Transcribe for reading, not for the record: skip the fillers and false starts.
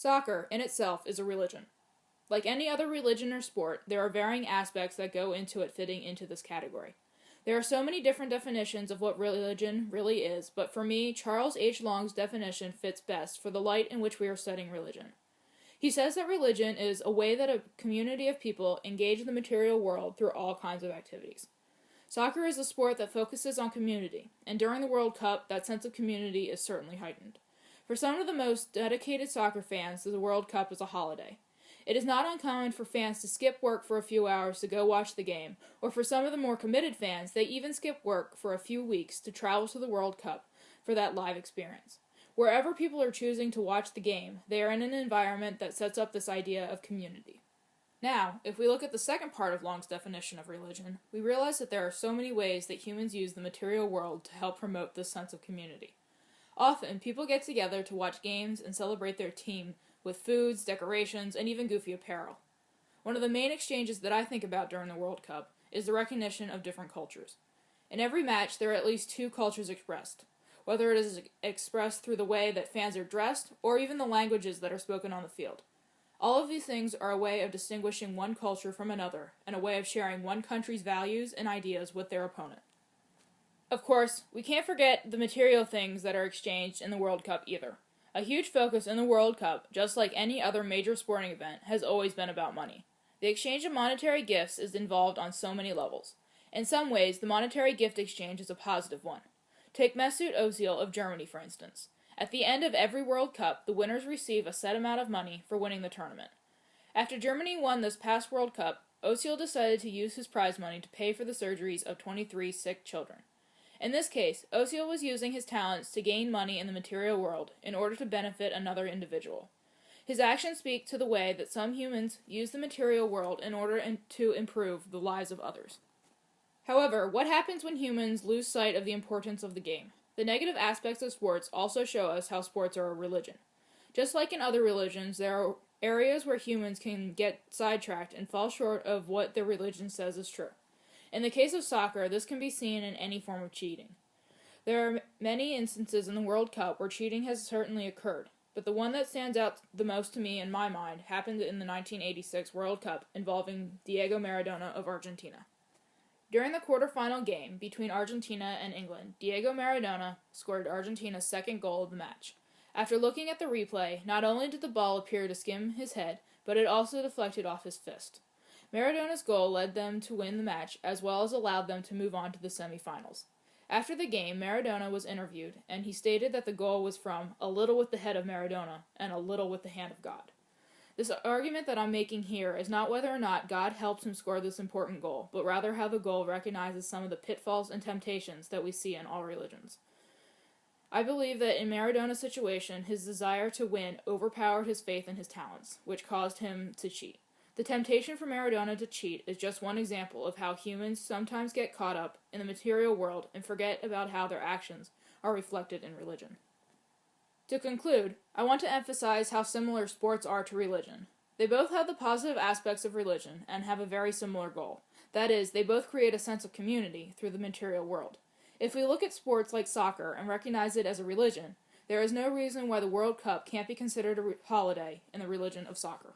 Soccer, in itself, is a religion. Like any other religion or sport, there are varying aspects that go into it fitting into this category. There are so many different definitions of what religion really is, but for me, Charles H. Long's definition fits best for the light in which we are studying religion. He says that religion is a way that a community of people engage the material world through all kinds of activities. Soccer is a sport that focuses on community, and during the World Cup, that sense of community is certainly heightened. For some of the most dedicated soccer fans, the World Cup is a holiday. It is not uncommon for fans to skip work for a few hours to go watch the game, or for some of the more committed fans, they even skip work for a few weeks to travel to the World Cup for that live experience. Wherever people are choosing to watch the game, they are in an environment that sets up this idea of community. Now, if we look at the second part of Long's definition of religion, we realize that there are so many ways that humans use the material world to help promote this sense of community. Often, people get together to watch games and celebrate their team with foods, decorations, and even goofy apparel. One of the main exchanges that I think about during the World Cup is the recognition of different cultures. In every match, there are at least two cultures expressed, whether it is expressed through the way that fans are dressed or even the languages that are spoken on the field. All of these things are a way of distinguishing one culture from another and a way of sharing one country's values and ideas with their opponent. Of course, we can't forget the material things that are exchanged in the World Cup either. A huge focus in the World Cup, just like any other major sporting event, has always been about money. The exchange of monetary gifts is involved on so many levels. In some ways, the monetary gift exchange is a positive one. Take Mesut Ozil of Germany, for instance. At the end of every World Cup, the winners receive a set amount of money for winning the tournament. After Germany won this past World Cup, Ozil decided to use his prize money to pay for the surgeries of 23 sick children. In this case, Ozil was using his talents to gain money in the material world in order to benefit another individual. His actions speak to the way that some humans use the material world in order to improve the lives of others. However, what happens when humans lose sight of the importance of the game? The negative aspects of sports also show us how sports are a religion. Just like in other religions, there are areas where humans can get sidetracked and fall short of what their religion says is true. In the case of soccer, this can be seen in any form of cheating. There are many instances in the World Cup where cheating has certainly occurred, but the one that stands out the most to me in my mind happened in the 1986 World Cup involving Diego Maradona of Argentina. During the quarterfinal game between Argentina and England, Diego Maradona scored Argentina's second goal of the match. After looking at the replay, not only did the ball appear to skim his head, but it also deflected off his fist. Maradona's goal led them to win the match, as well as allowed them to move on to the semifinals. After the game, Maradona was interviewed, and he stated that the goal was from a little with the head of Maradona and a little with the hand of God. This argument that I'm making here is not whether or not God helps him score this important goal, but rather how the goal recognizes some of the pitfalls and temptations that we see in all religions. I believe that in Maradona's situation, his desire to win overpowered his faith in his talents, which caused him to cheat. The temptation for Maradona to cheat is just one example of how humans sometimes get caught up in the material world and forget about how their actions are reflected in religion. To conclude, I want to emphasize how similar sports are to religion. They both have the positive aspects of religion and have a very similar goal. That is, they both create a sense of community through the material world. If we look at sports like soccer and recognize it as a religion, there is no reason why the World Cup can't be considered a holiday in the religion of soccer.